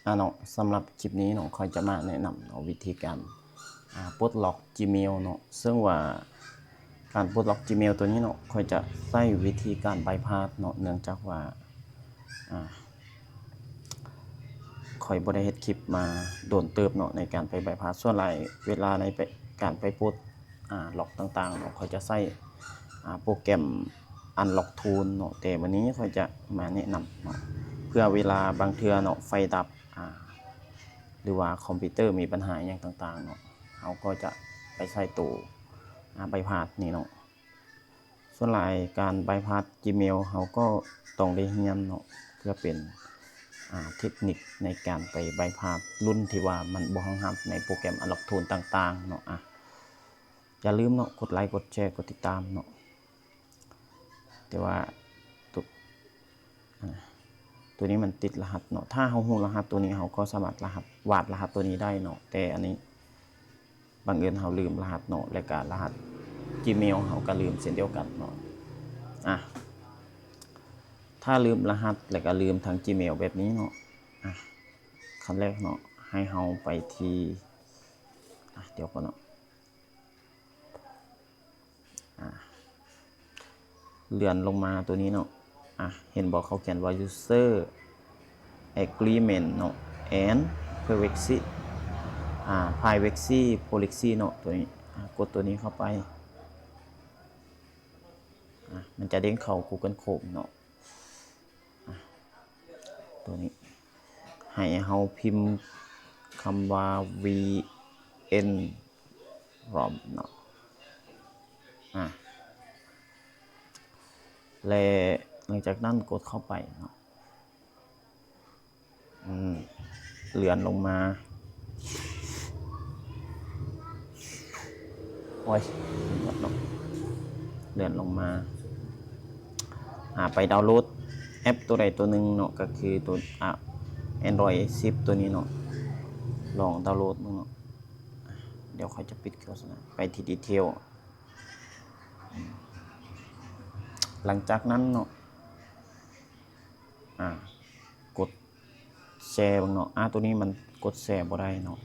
เนาะสำหรับคลิปนี้เนาะค่อยจะมาแนะนำเนาะวิธีการปลดล็อก Gmail เนาะซึ่งว่าการปลดล็อก Gmail ตัวนี้เนาะค่อยจะใช้วิธีการบายพาสเนาะเนื่องจากว่าค่อยบ่ได้เฮ็ดคลิปมาโดนเติบเนาะในการไปบายพาสส่วนหลายเวลาในการไปปลดล็อกต่างๆเนาะค่อยจะใช้โปรแกรม Unlock Tool เนาะแต่วันนี้ค่อยจะมาแนะนำเนาะเพื่อเวลาบางเทื่อเนาะไฟดับหรือว่าคอมพิวเตอร์มีปัญหาอย่างต่างๆเนาะเราก็จะไปใช้ตัวบายพาสนี่เนาะส่วนหลายการบายพาส Gmail เราก็ต้องได้เรียนเนาะเพื่อเป็นเทคนิคในการไปบายพาสรุ่นที่ว่ามันบ่รองรับในโปรแกรม Unlock Tool ต่างๆเนาะอย่าลืมเนาะกดไลค์กดแชร์กดติดตามเนาะแต่ว่าตัวนี้มันติดรหัสเนาะถ้าเรารู้รหัสตัวนี้เราก็สามารถวาดรหัสตัวนี้ได้เนาะแต่อันนี้บังเอิญเราลืมรหัสเนาะและก็รหัส Gmail เราก็ลืมเช่นเดียวกันเนาะถ้าลืมรหัสและก็ลืมทาง Gmail แบบนี้เนาะขั้นแรกเนาะให้เราไปที่เดี๋ยวก่อนเนาะเลื่อนลงมาตัวนี้เนาะเห็นบอกเขาเขียนว่า user agreement เนาะ and privacy policy เนาะตัวนี้กดตัวนี้เข้าไปมันจะเด้งเข้า Google Chrome เนาะตัวนี้ให้เราพิมพ์คำว่า vn rom เนาะและหลังจากนั้นกดเข้าไปเนาะเลื่อนลงมาโอ้ยเลื่อนลงมาไปดาวน์โหลดแอปตัวใดตัวหนึ่งเนาะก็คือตัวAndroid 10 ตัวนี้เนาะลองดาวน์โหลดเนาะเดี๋ยวค่อยจะปิดโฆษณาไปที่ดีเทลหลังจากนั้นเนาะกดแชร์บ้างเนาะตัวนี้มันกดแชร์บ่ได้เนาะ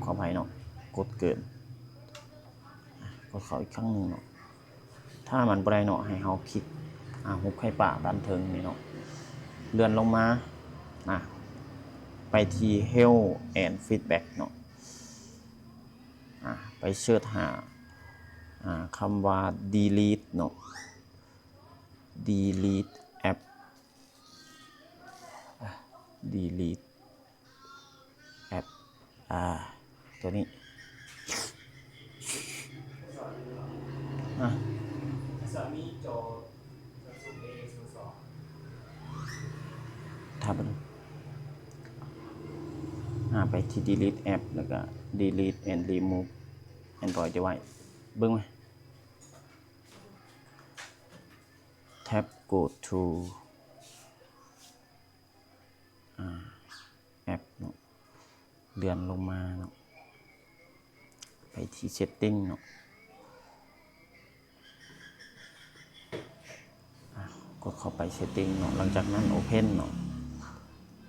ขออภัยเนาะกดเกินกดเข้าอีกครั้งหนึ่งเนาะถ้ามันบ่ได้เนาะให้เราคลิกหุบไข่ป่าด้านเทิงนี่เนาะเลื่อนลงมาไปที่ Help and Feedback เนาะไปเสิร์ชหาคำว่า delete เนาะ delete app delete app ตัวนี้ถ้าไปที่ delete app แล้วก็ delete and remove Android device เบิ่งไหม tab go to app เนาะเลื่อนลงมาเนาะไปที่ setting เนาะกดเข้าไป setting เนาะหลังจากนั้น open เนาะ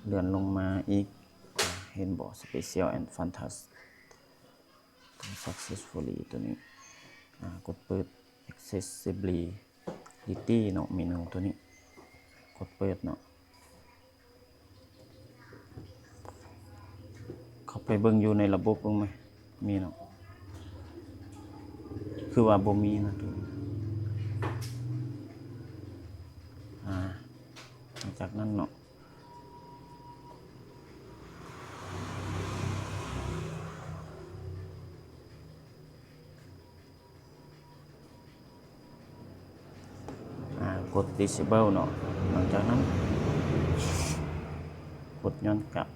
เลื่อนลงมาอีกเห็นบอก special and fantastic successfully ตัวนี้กดเปิด accessibility เนาะเมนูตัวนี้กดเปิดเนาะเข้าไปเบิ่งอยู่ในระบบบ้างไหมมีเนาะคือว่าบ่มีนะตัวนี้หลังจากนั้นเนาะกด disable เนาะหลังจากนั้นกดย้อนกลับ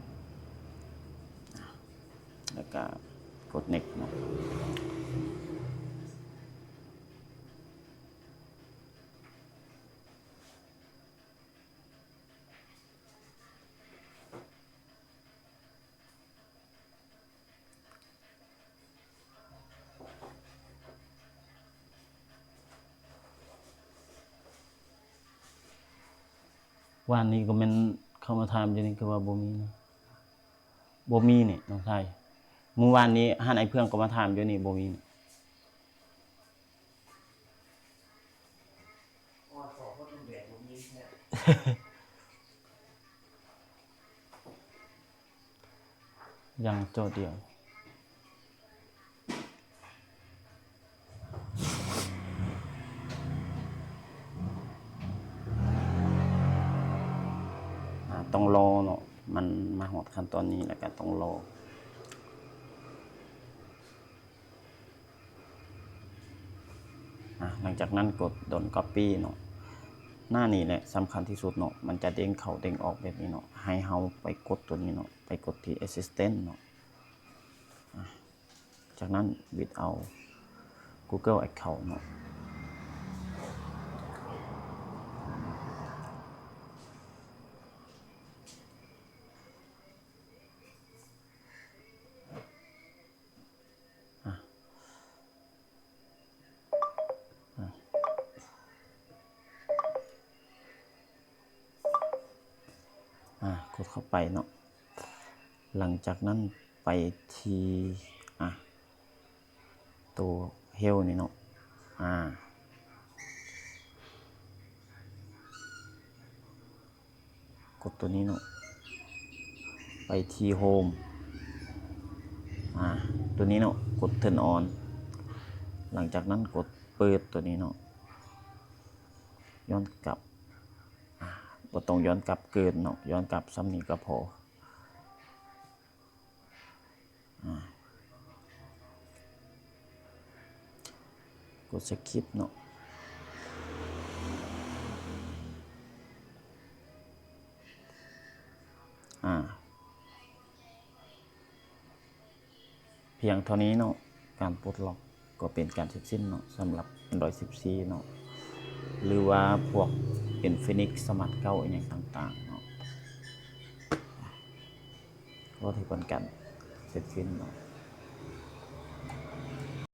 แล้วก็กด next เนาะวันนี้ก็มันค เข้ามาถามอยู่นี่คือว่าบ่มีนะบ่มีนี่น้องชายเมื่อวานนี้หันไอ้เพื่อนก็มาถามอยู่นี่บ่มีนี่ยังโจทย์เดียวต้องรอเนาะมันมาฮอดขั้นตอนนี้แล้วก็ต้องรอหลังจากนั้นกดโดน copy เนาะหน้านี้แหละสำคัญที่สุดเนาะมันจะเด้งเข้าเด้งออกแบบนี้เนาะให้เฮาไปกดตัวนี้เนาะไปกดที่ assistant เนาะจากนั้นบิดเอา Google account เนาะกดเข้าไปเนาะหลังจากนั้นไปที่ตัว Health นี่เนาะกดตัวนี้เนาะไปที่ Home ตัวนี้เนาะกด Turn on หลังจากนั้นกดเปิดตัวนี้เนาะย้อนกลับบ่ต้องย้อนกลับเกินเนาะย้อนกลับซ้ำนี้ก็พอกดสคิปเนาะเพียงเท่านี้เนาะการปลดล็อกก็เป็นการเสร็จสิ้นเนาะสำหรับ Android 14 เนาะหรือว่าพวกInfinix Smart 9อีกอย่างต่างๆเนาะก็ถือเป็นการเสร็จสิ้นเนาะ